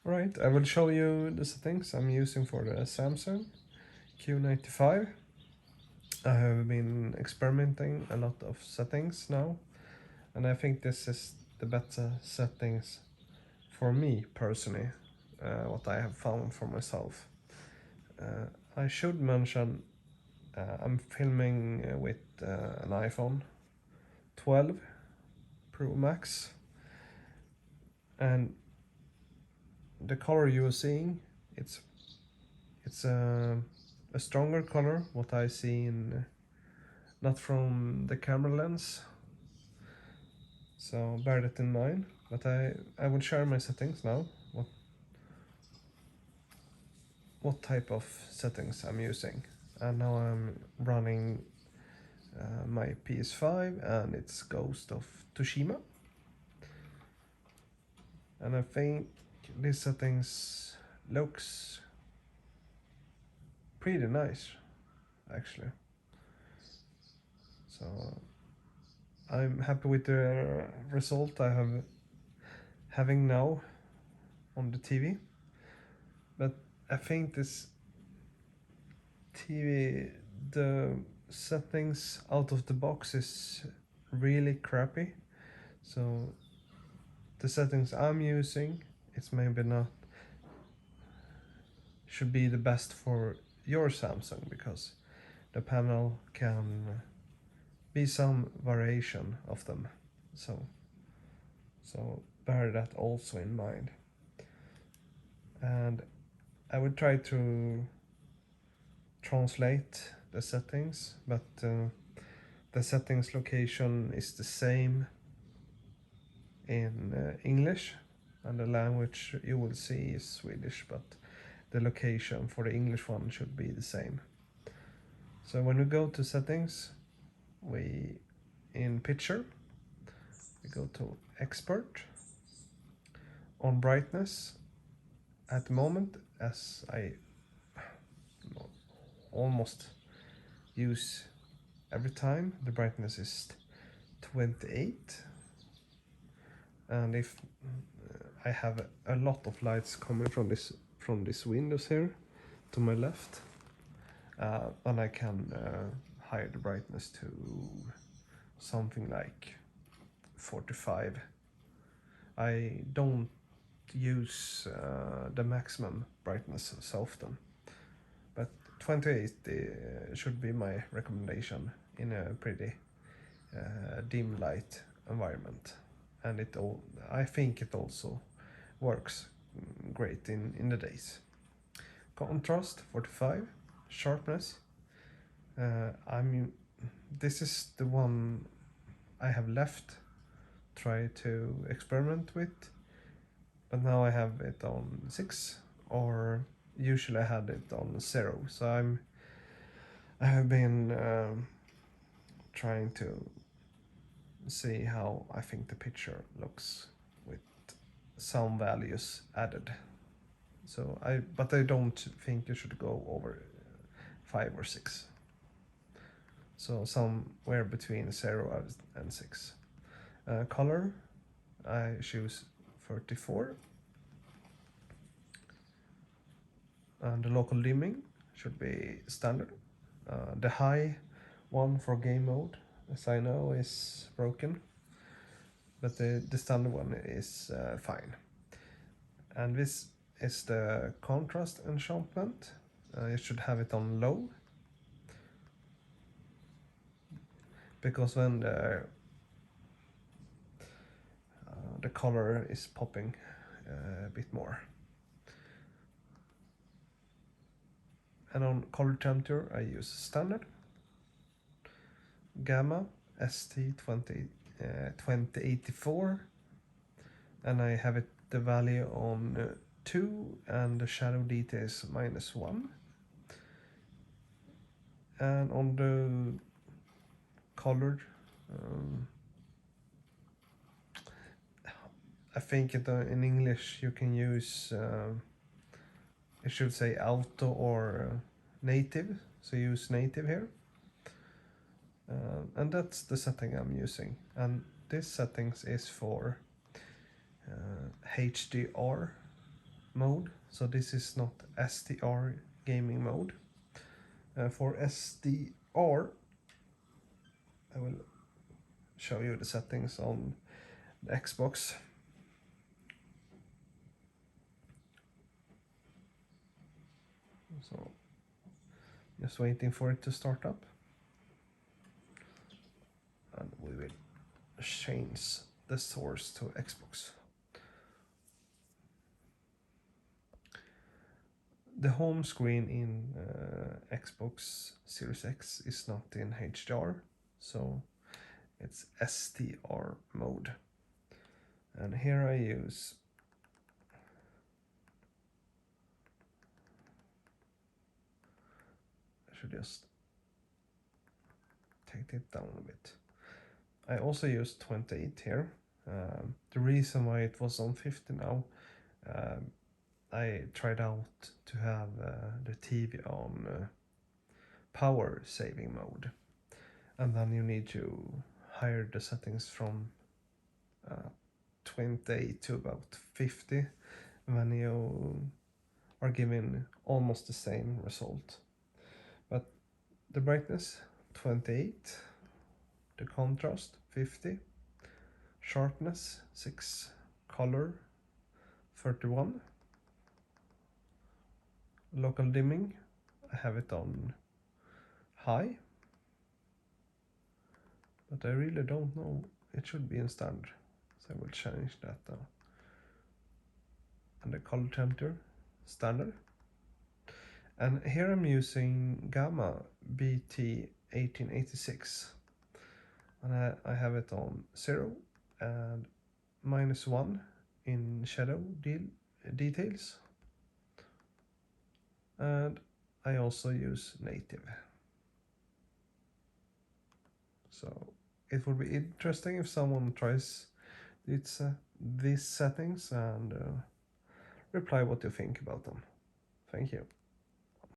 Right, I will show you the settings I'm using for the Samsung Q95. I have been experimenting a lot of settings now, and I think this is the better settings for me personally, what I have found for myself. I should mention I'm filming with an iPhone 12 Pro Max, and the color you are seeing, it's a stronger color what I see in not from the camera lens, so bear that in mind. But I will share my settings now, what type of settings I'm using. And now I'm running my PS5 and it's Ghost of Tsushima, and I think these settings looks pretty nice actually. So I'm happy with the result I have having now on the TV. But I think this TV, the settings out of the box is really crappy. So the settings I'm using, it's maybe not should be the best for your Samsung, because the panel can be some variation of them. So bear that also in mind. And I will try to translate the settings, but the settings location is the same in English, and the language you will see is Swedish, but the location for the English one should be the same. So when we go to settings, we in picture, we go to expert. On brightness, at the moment, as I almost use every time, the brightness is 28. And if I have a lot of lights coming from this windows here to my left, and I can hide the brightness to something like 45. I don't use the maximum brightness so often, but 28 should be my recommendation in a pretty dim light environment. And I think it also works great in the days. Contrast 45, sharpness. This is the one I have left. Try to experiment with, but now I have it on 6, or usually I had it on 0. So I have been trying to see how I think the picture looks with some values added. So but I don't think you should go over 5 or 6. So somewhere between 0 and 6. Color, I choose 34. And the local dimming should be standard. The high one for game mode, as I know, is broken, but the standard one is fine. And this is the contrast enchantment. You should have it on low, because when the color is popping a bit more. And on color temperature, I use standard. Gamma ST 2084, and I have it the value on 2, and the shadow detail is -1. And on the colored, I think in English you can use, it should say auto or native, so use native here. And that's the setting I'm using. And this settings is for HDR, mode, so this is not SDR gaming mode. For SDR, I will show you the settings on the Xbox. So just waiting for it to start up, and we will change the source to Xbox. The home screen in Xbox Series X is not in HDR, so it's SDR mode. And here I use I should just take it down a bit. I also use 28 here. The reason why it was on 50 now, I tried out to have the TV on power saving mode, and then you need to higher the settings from 28 to about 50 when you are given almost the same result. But the brightness 28, the contrast 50, sharpness 6, color 31, local dimming I have it on high, but I really don't know, it should be in standard, so I will change that now. And the color temperature standard. And here I'm using Gamma BT1886, and I have it on 0 and -1 in shadow details, and I also use native. So it would be interesting if someone tries these settings and reply what you think about them. Thank you.